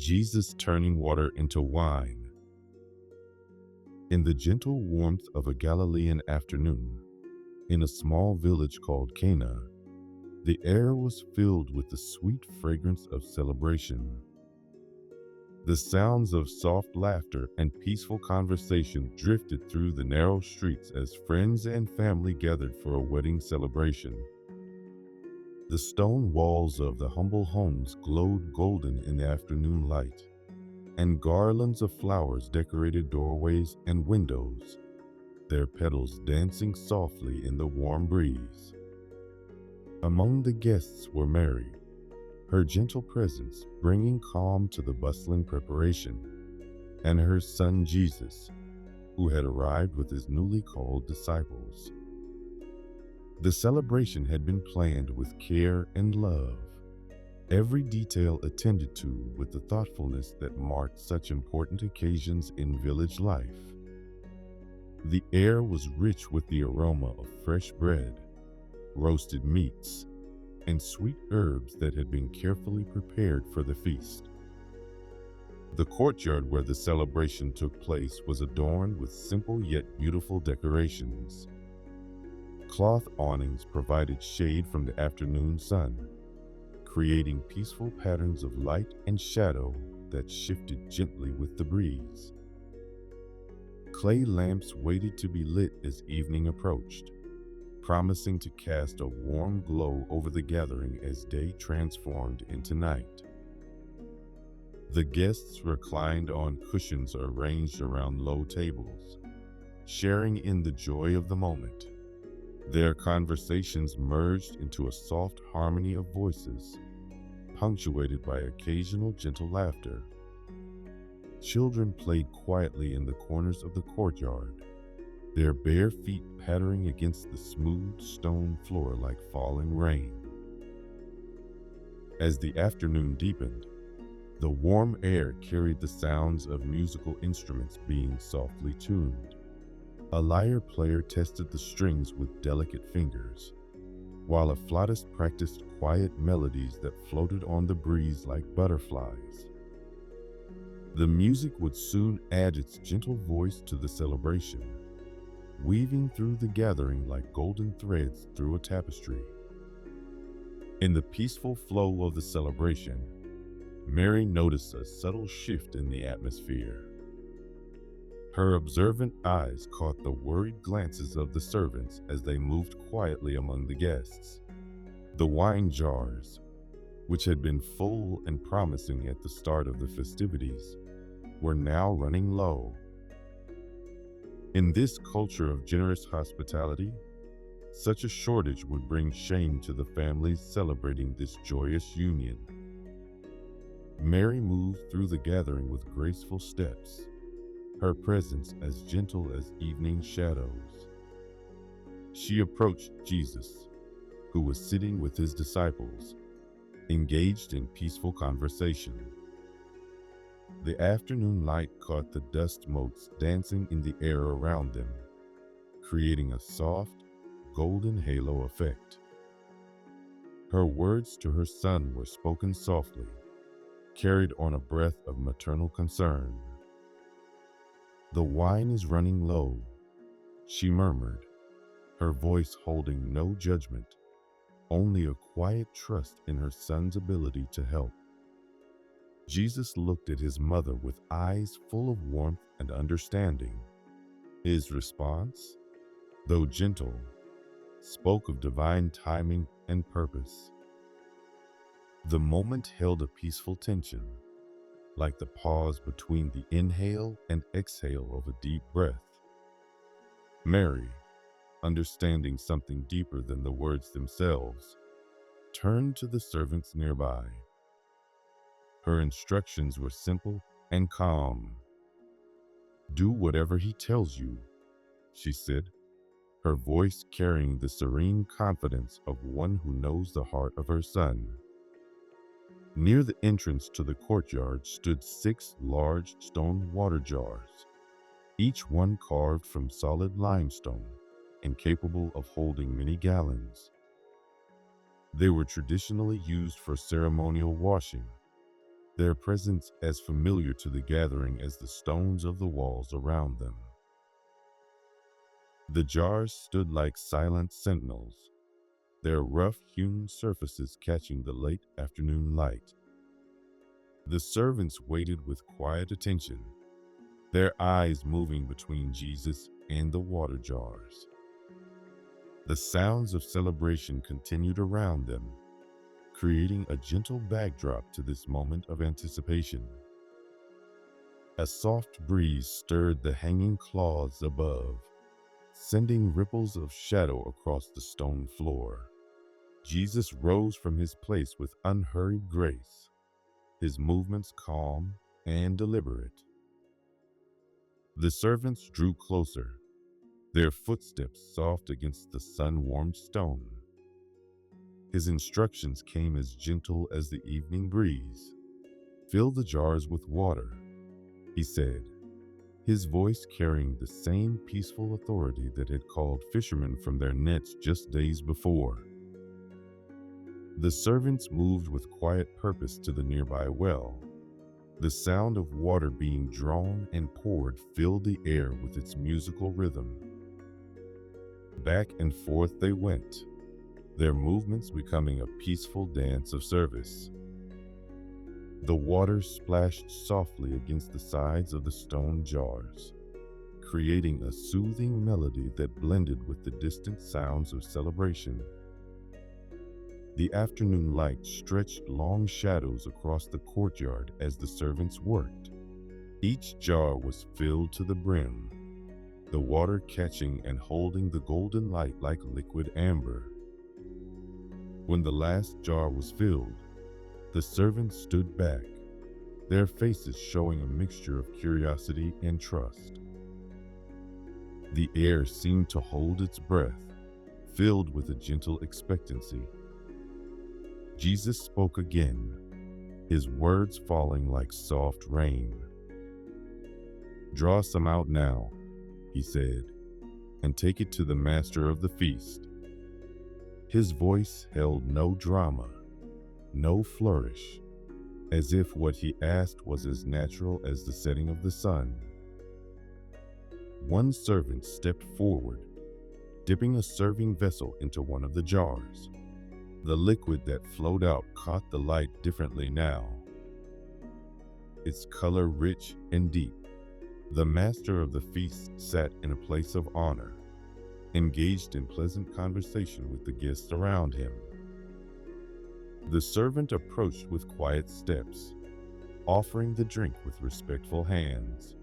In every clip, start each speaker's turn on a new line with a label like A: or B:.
A: Jesus turning water into wine. In the gentle warmth of a Galilean afternoon, in a small village called Cana, the air was filled with the sweet fragrance of celebration. The sounds of soft laughter and peaceful conversation drifted through the narrow streets as friends and family gathered for a wedding celebration. The stone walls of the humble homes glowed golden in the afternoon light, and garlands of flowers decorated doorways and windows, their petals dancing softly in the warm breeze. Among the guests were Mary, her gentle presence bringing calm to the bustling preparation, and her son Jesus, who had arrived with his newly called disciples. The celebration had been planned with care and love, every detail attended to with the thoughtfulness that marked such important occasions in village life. The air was rich with the aroma of fresh bread, roasted meats, and sweet herbs that had been carefully prepared for the feast. The courtyard where the celebration took place was adorned with simple yet beautiful decorations. Cloth awnings provided shade from the afternoon sun, creating peaceful patterns of light and shadow that shifted gently with the breeze. Clay lamps waited to be lit as evening approached, promising to cast a warm glow over the gathering as day transformed into night. The guests reclined on cushions arranged around low tables, sharing in the joy of the moment. Their conversations merged into a soft harmony of voices, punctuated by occasional gentle laughter. Children played quietly in the corners of the courtyard, their bare feet pattering against the smooth stone floor like falling rain. As the afternoon deepened, the warm air carried the sounds of musical instruments being softly tuned. A lyre player tested the strings with delicate fingers, while a flautist practiced quiet melodies that floated on the breeze like butterflies. The music would soon add its gentle voice to the celebration, weaving through the gathering like golden threads through a tapestry. In the peaceful flow of the celebration, Mary noticed a subtle shift in the atmosphere. Her observant eyes caught the worried glances of the servants as they moved quietly among the guests. The wine jars, which had been full and promising at the start of the festivities, were now running low. In this culture of generous hospitality, such a shortage would bring shame to the families celebrating this joyous union. Mary moved through the gathering with graceful steps, her presence as gentle as evening shadows. She approached Jesus, who was sitting with his disciples, engaged in peaceful conversation. The afternoon light caught the dust motes dancing in the air around them, creating a soft, golden halo effect. Her words to her son were spoken softly, carried on a breath of maternal concern. "The wine is running low," she murmured, her voice holding no judgment, only a quiet trust in her son's ability to help. Jesus looked at his mother with eyes full of warmth and understanding. His response, though gentle, spoke of divine timing and purpose. The moment held a peaceful tension, like the pause between the inhale and exhale of a deep breath. Mary, understanding something deeper than the words themselves, turned to the servants nearby. Her instructions were simple and calm. "Do whatever he tells you," she said, her voice carrying the serene confidence of one who knows the heart of her son. Near the entrance to the courtyard stood 6 large stone water jars, each one carved from solid limestone and capable of holding many gallons. They were traditionally used for ceremonial washing, their presence as familiar to the gathering as the stones of the walls around them. The jars stood like silent sentinels, their rough-hewn surfaces catching the late afternoon light. The servants waited with quiet attention, their eyes moving between Jesus and the water jars. The sounds of celebration continued around them, creating a gentle backdrop to this moment of anticipation. A soft breeze stirred the hanging cloths above, sending ripples of shadow across the stone floor. Jesus rose from his place with unhurried grace, his movements calm and deliberate. The servants drew closer, their footsteps soft against the sun-warmed stone. His instructions came as gentle as the evening breeze. "Fill the jars with water," he said, his voice carrying the same peaceful authority that had called fishermen from their nets just days before. The servants moved with quiet purpose to the nearby well. The sound of water being drawn and poured filled the air with its musical rhythm. Back and forth they went, their movements becoming a peaceful dance of service. The water splashed softly against the sides of the stone jars, creating a soothing melody that blended with the distant sounds of celebration. The afternoon light stretched long shadows across the courtyard as the servants worked. Each jar was filled to the brim, the water catching and holding the golden light like liquid amber. When the last jar was filled, the servants stood back, their faces showing a mixture of curiosity and trust. The air seemed to hold its breath, filled with a gentle expectancy. Jesus spoke again, his words falling like soft rain. "Draw some out now," he said, "and take it to the master of the feast." His voice held no drama, no flourish, as if what he asked was as natural as the setting of the sun. One servant stepped forward, dipping a serving vessel into one of the jars. The liquid that flowed out caught the light differently now, its color rich and deep. The master of the feast sat in a place of honor, engaged in pleasant conversation with the guests around him. The servant approached with quiet steps, offering the drink with respectful hands.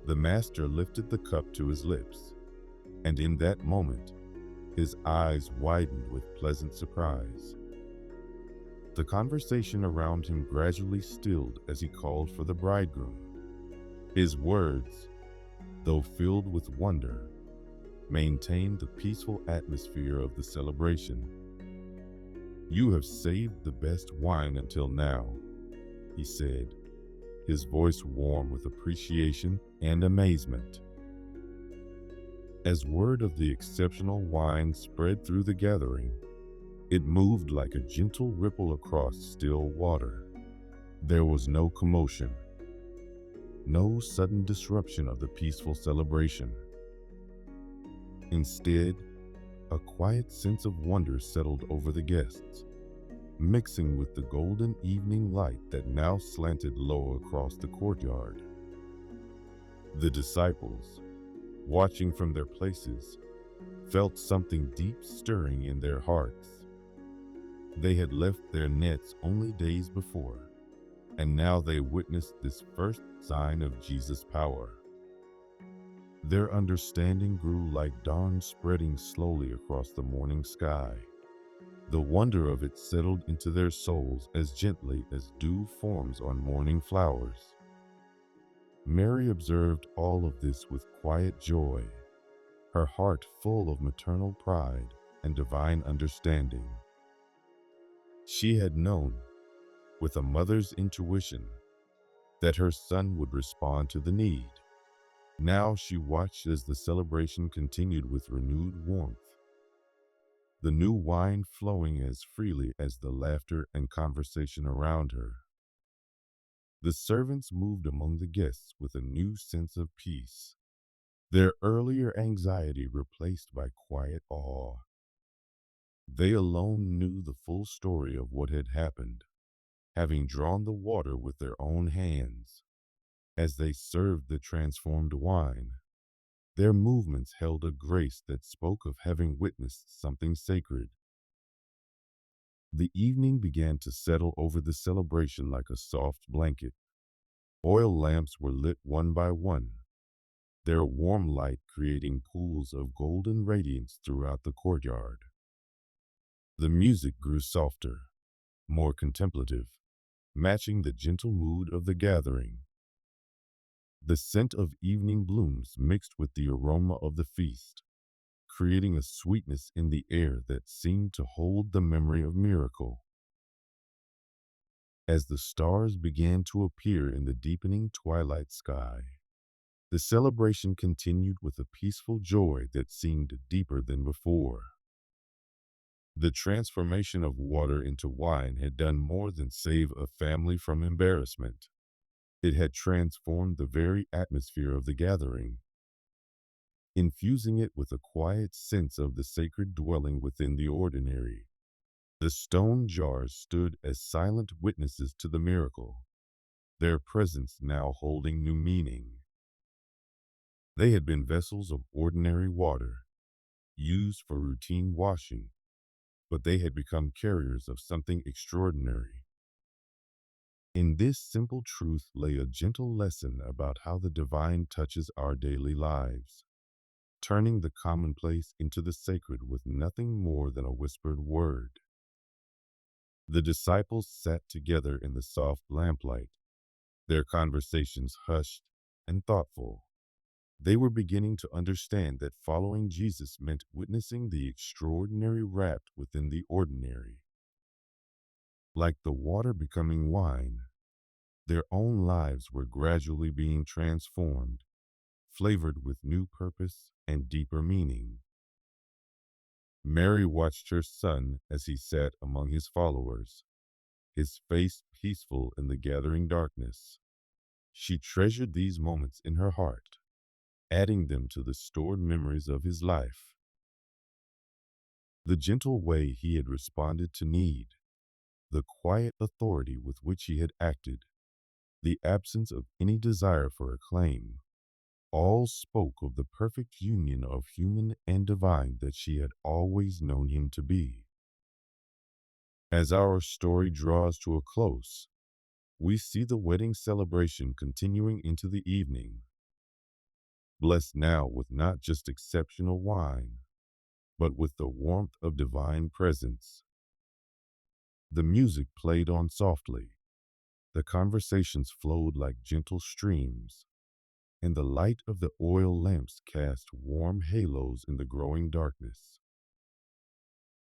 A: The master lifted the cup to his lips, and in that moment, his eyes widened with pleasant surprise. The conversation around him gradually stilled as he called for the bridegroom. His words, though filled with wonder, maintained the peaceful atmosphere of the celebration. "You have saved the best wine until now," he said, his voice warm with appreciation and amazement. As word of the exceptional wine spread through the gathering, it moved like a gentle ripple across still water. There was no commotion, no sudden disruption of the peaceful celebration. Instead, a quiet sense of wonder settled over the guests, mixing with the golden evening light that now slanted low across the courtyard. The disciples, watching from their places, felt something deep stirring in their hearts. They had left their nets only days before, and now they witnessed this first sign of Jesus' power. Their understanding grew like dawn spreading slowly across the morning sky. The wonder of it settled into their souls as gently as dew forms on morning flowers. Mary observed all of this with quiet joy, her heart full of maternal pride and divine understanding. She had known, with a mother's intuition, that her son would respond to the need. Now she watched as the celebration continued with renewed warmth, the new wine flowing as freely as the laughter and conversation around her. The servants moved among the guests with a new sense of peace, their earlier anxiety replaced by quiet awe. They alone knew the full story of what had happened, having drawn the water with their own hands. As they served the transformed wine, their movements held a grace that spoke of having witnessed something sacred. The evening began to settle over the celebration like a soft blanket. Oil lamps were lit one by one, their warm light creating pools of golden radiance throughout the courtyard. The music grew softer, more contemplative, matching the gentle mood of the gathering. The scent of evening blooms mixed with the aroma of the feast, creating a sweetness in the air that seemed to hold the memory of miracle. As the stars began to appear in the deepening twilight sky, the celebration continued with a peaceful joy that seemed deeper than before. The transformation of water into wine had done more than save a family from embarrassment. It had transformed the very atmosphere of the gathering, infusing it with a quiet sense of the sacred dwelling within the ordinary. The stone jars stood as silent witnesses to the miracle, their presence now holding new meaning. They had been vessels of ordinary water, used for routine washing, but they had become carriers of something extraordinary. In this simple truth lay a gentle lesson about how the divine touches our daily lives, turning the commonplace into the sacred with nothing more than a whispered word. The disciples sat together in the soft lamplight, their conversations hushed and thoughtful. They were beginning to understand that following Jesus meant witnessing the extraordinary wrapped within the ordinary. Like the water becoming wine, their own lives were gradually being transformed, flavored with new purpose and deeper meaning. Mary watched her son as he sat among his followers, his face peaceful in the gathering darkness. She treasured these moments in her heart, adding them to the stored memories of his life. The gentle way he had responded to need, the quiet authority with which he had acted, the absence of any desire for acclaim, all spoke of the perfect union of human and divine that she had always known him to be. As our story draws to a close, we see the wedding celebration continuing into the evening, blessed now with not just exceptional wine, but with the warmth of divine presence. The music played on softly, the conversations flowed like gentle streams, and the light of the oil lamps cast warm halos in the growing darkness.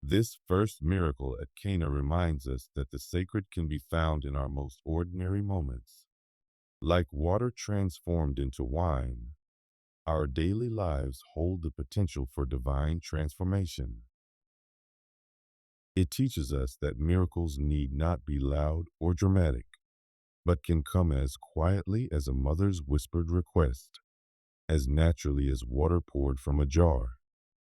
A: This first miracle at Cana reminds us that the sacred can be found in our most ordinary moments. Like water transformed into wine, our daily lives hold the potential for divine transformation. It teaches us that miracles need not be loud or dramatic, but can come as quietly as a mother's whispered request, as naturally as water poured from a jar.